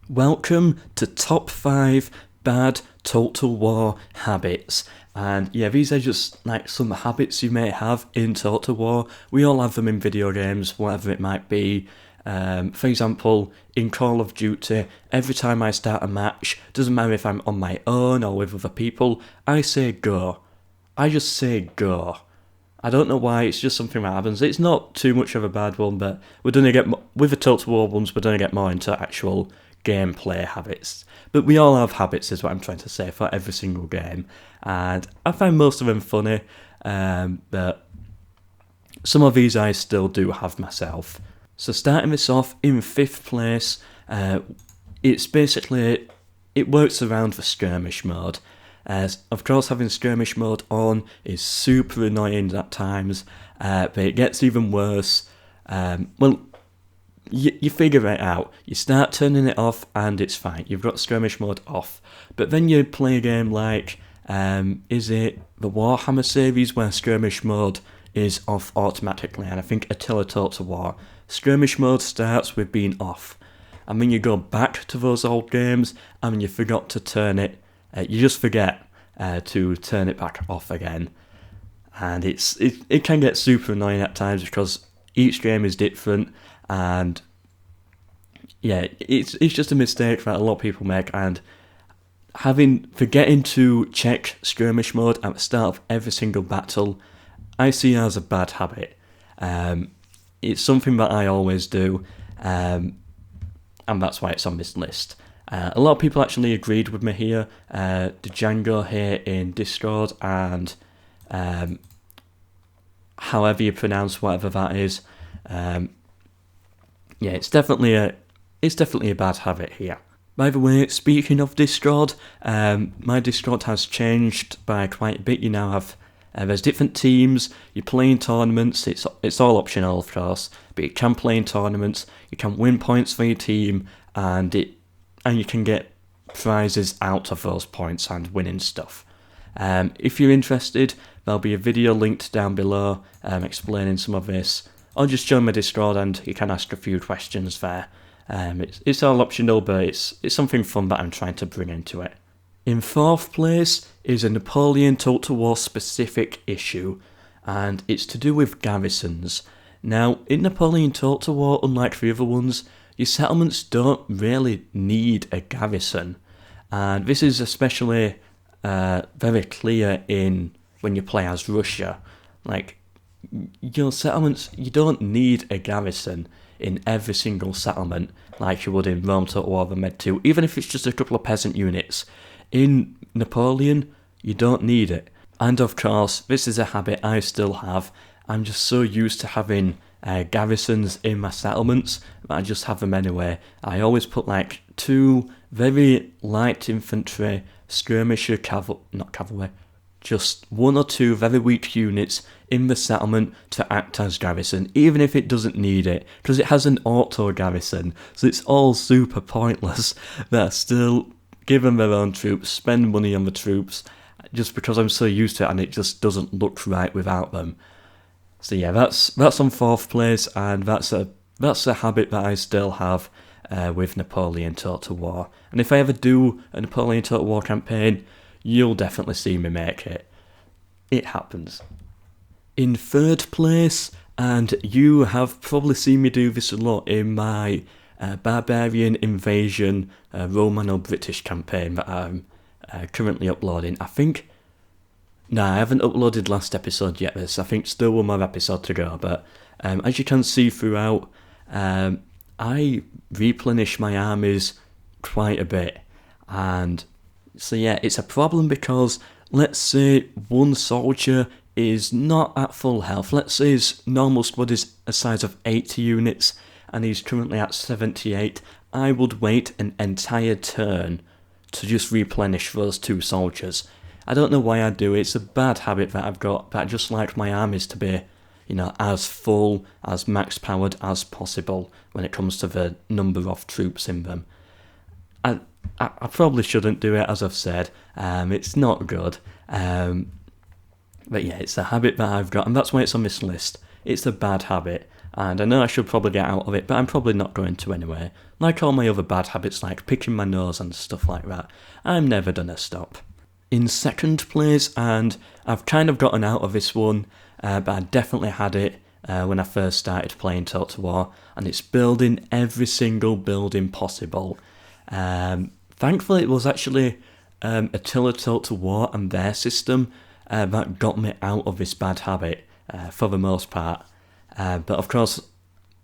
Welcome to Top 5 Bad Total War Habits. And yeah, these are just like some habits you may have in Total War. We all have them in video games, whatever it might be. For example, in Call of Duty, every time I start a match, doesn't matter if I'm on my own or with other people, I say go. I just say go. I don't know why, it's just something that happens. It's not too much of a bad one, but we're going to get, with the Total War ones, we're going to get more into actual gameplay habits. But we all have habits, is what I'm trying to say, for every single game. And I find most of them funny, but some of these I still do have myself. So starting this off, in 5th place, it's basically, it works around the skirmish mode. Of course, having skirmish mode on is super annoying at times, but it gets even worse. You figure it out. You start turning it off and it's fine. You've got skirmish mode off. But then you play a game like, is it the Warhammer series where skirmish mode is off automatically? And I think Attila Total War, skirmish mode starts with being off. And then you go back to those old games and you forgot to turn it. You just forget to turn it back off again. And it can get super annoying at times because each game is different. And yeah, it's just a mistake that a lot of people make, and forgetting to check skirmish mode at the start of every single battle, I see as a bad habit. It's something that I always do, and that's why it's on this list. A lot of people actually agreed with me here. Django here in Discord, and however you pronounce whatever that is. Yeah, it's definitely a bad habit here. By the way, speaking of Discord, my Discord has changed by quite a bit. You now have there's different teams. You play in tournaments. It's all optional, of course, but you can play in tournaments. You can win points for your team, and you can get prizes out of those points and winning stuff. If you're interested, there'll be a video linked down below explaining some of this. Or just join my Discord and you can ask a few questions there. It's all optional, but it's something fun that I'm trying to bring into it. In 4th place is a Napoleon Total War specific issue, and it's to do with garrisons. Now, in Napoleon Total War, unlike the other ones, your settlements don't really need a garrison. And this is especially very clear when you play as Russia. Like, your settlements, you don't need a garrison in every single settlement like you would in Rome Total War Med 2, even if it's just a couple of peasant units. In Napoleon, you don't need it. And of course, this is a habit I still have. I'm just so used to having garrisons in my settlements that I just have them anyway. I always put like 2 very light infantry skirmisher not cavalry, just 1 or 2 very weak units in the settlement to act as garrison, even if it doesn't need it, because it has an auto garrison, so it's all super pointless. They're still given their own troops, spend money on the troops, just because I'm so used to it and it just doesn't look right without them. So yeah, that's on 4th place, and that's a habit that I still have with Napoleon Total War. And if I ever do a Napoleon Total War campaign, you'll definitely see me make it. It happens. In 3rd place, and you have probably seen me do this a lot in my Barbarian Invasion Romano-British campaign that I'm currently uploading. I haven't uploaded last episode yet. I think still one more episode to go, but as you can see throughout, I replenish my armies quite a bit, and so yeah, it's a problem because let's say one soldier is not at full health. Let's say his normal squad is a size of 80 units and he's currently at 78. I would wait an entire turn to just replenish those 2 soldiers. I don't know why I do it. It's a bad habit that I've got, but I just like my armies to be, as full, as max powered as possible when it comes to the number of troops in them. I probably shouldn't do it, as I've said. It's not good. But yeah, it's a habit that I've got, and that's why it's on this list. It's a bad habit, and I know I should probably get out of it, but I'm probably not going to anyway. Like all my other bad habits like picking my nose and stuff like that, I'm never gonna stop. In second place, and I've kind of gotten out of this one, but I definitely had it when I first started playing Total War, and it's building every single building possible. Thankfully it was actually Attila Total War and their system that got me out of this bad habit for the most part. But of course,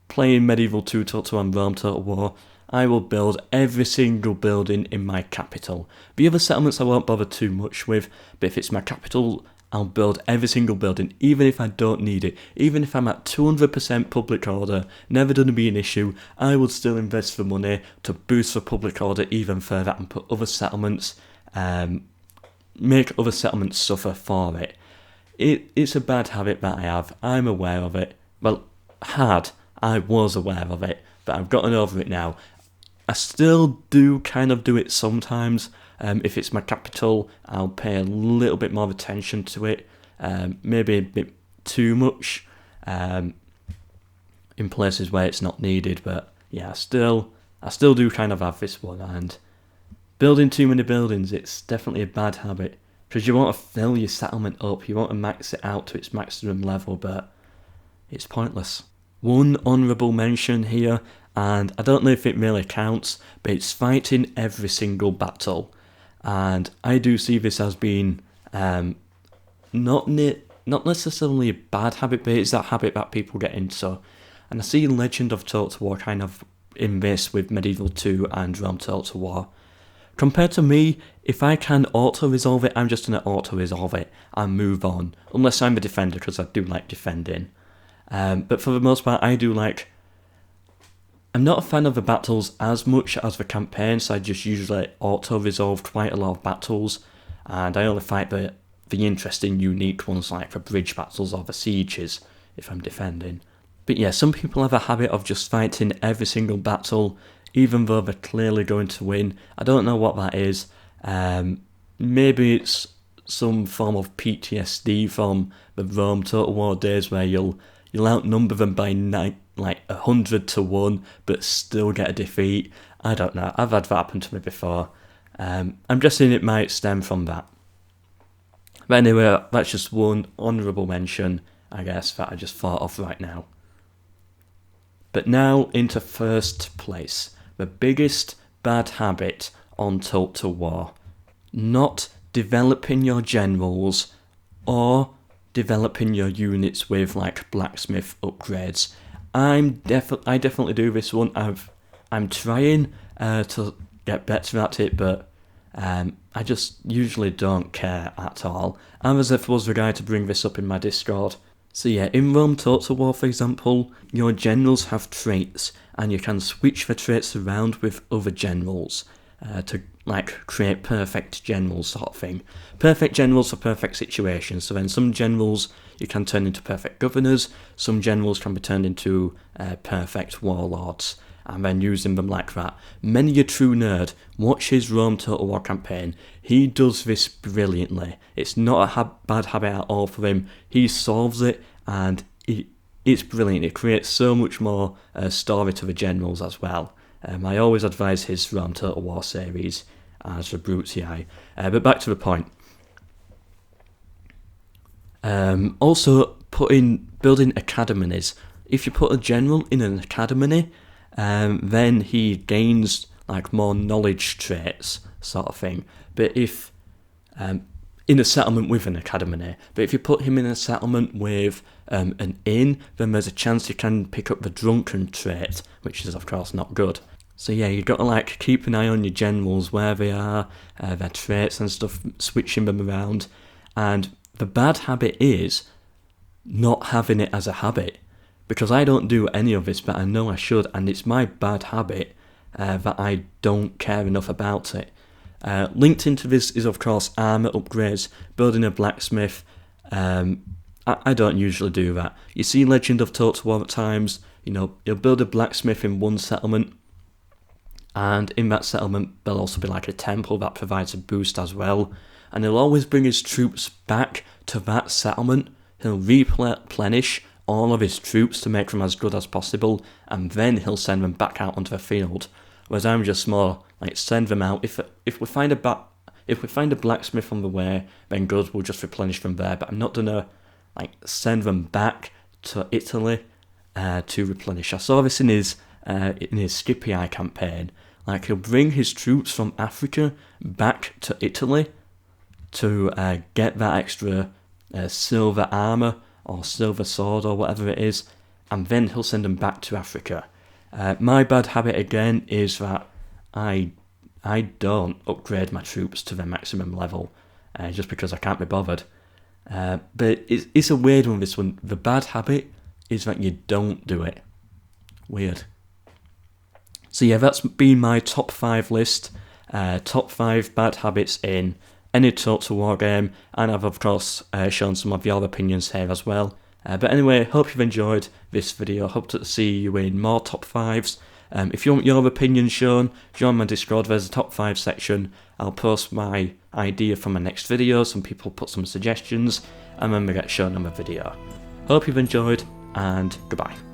playing Medieval 2 Total War and Rome Total War, I will build every single building in my capital. The other settlements I won't bother too much with, but if it's my capital, I'll build every single building, even if I don't need it. Even if I'm at 200% public order, never going to be an issue, I would still invest the money to boost the public order even further and put other settlements, make other settlements suffer for it. It's a bad habit that I have. I'm aware of it. Well, I was aware of it, but I've gotten over it now. I still do kind of do it sometimes. If it's my capital, I'll pay a little bit more attention to it. Maybe a bit too much in places where it's not needed. But yeah, I still do kind of have this one. And building too many buildings, it's definitely a bad habit. Because you want to fill your settlement up, you want to max it out to its maximum level, but it's pointless. One honourable mention here, and I don't know if it really counts, but it's fighting every single battle. And I do see this as being not necessarily a bad habit, but it's that habit that people get into. And I see Legend of Total War kind of in this with Medieval 2 and Rome Total War. Compared to me, if I can auto-resolve it, I'm just going to auto-resolve it and move on. Unless I'm a defender, because I do like defending. But for the most part, I'm not a fan of the battles as much as the campaign, so I just usually auto-resolve quite a lot of battles, and I only fight the interesting, unique ones like the bridge battles or the sieges, if I'm defending. But yeah, some people have a habit of just fighting every single battle, even though they're clearly going to win. I don't know what that is. Maybe it's some form of PTSD from the Rome Total War days where you'll outnumber them by 100 to 1, but still get a defeat. I don't know. I've had that happen to me before. I'm guessing it might stem from that. But anyway, that's just one honourable mention, I guess, that I just thought of right now. But now into first place. The biggest bad habit on Total War. Not developing your generals or developing your units with like blacksmith upgrades. I definitely do this one. I'm trying to get better at it, but I just usually don't care at all. Amazeth was the guy to bring this up in my Discord. So yeah, in Rome Total War, for example, your generals have traits, and you can switch the traits around with other generals to create perfect generals sort of thing. Perfect generals for perfect situations. So then some generals you can turn into perfect governors, some generals can be turned into perfect warlords, and then using them like that. Many a true nerd, watch his Rome Total War campaign. He does this brilliantly. It's not a bad habit at all for him. He solves it, and it's brilliant. It creates so much more story to the generals as well. I always advise his Rome Total War series as the Brutii. But back to the point. Also, building academies. If you put a general in an academy, then he gains more knowledge traits, sort of thing. But if in a settlement with an academy, but if you put him in a settlement with an inn, then there's a chance he can pick up the drunken trait, which is of course not good. So yeah, you've got to keep an eye on your generals, where they are, their traits and stuff, switching them around. And the bad habit is not having it as a habit, because I don't do any of this, but I know I should, and it's my bad habit that I don't care enough about it. Linked into this is of course armour upgrades, building a blacksmith. I don't usually do that. You see Legend of Total War at times, you'll build a blacksmith in one settlement, and in that settlement there'll also be a temple that provides a boost as well, and he'll always bring his troops back to that settlement. He'll replenish all of his troops to make them as good as possible, and then he'll send them back out onto the field. Whereas I'm just more like, send them out. If we find a blacksmith on the way, then good, we'll just replenish them there. But I'm not gonna like send them back to Italy to replenish. I saw this in his Scipii campaign. Like, he'll bring his troops from Africa back to Italy to get that extra silver armour or silver sword or whatever it is, and then he'll send them back to Africa. My bad habit again is that I don't upgrade my troops to their maximum level just because I can't be bothered. But it's a weird one, this one. The bad habit is that you don't do it. Weird. So yeah, that's been my top 5 list. Top 5 bad habits in any Total War game, and I've of course shown some of your opinions here as well. But anyway, hope you've enjoyed this video. Hope to see you in more top 5s. If you want your opinion shown, join my Discord. There's a top 5 section. I'll post my idea for my next video. Some people put some suggestions, and then we get shown on the video. Hope you've enjoyed, and goodbye.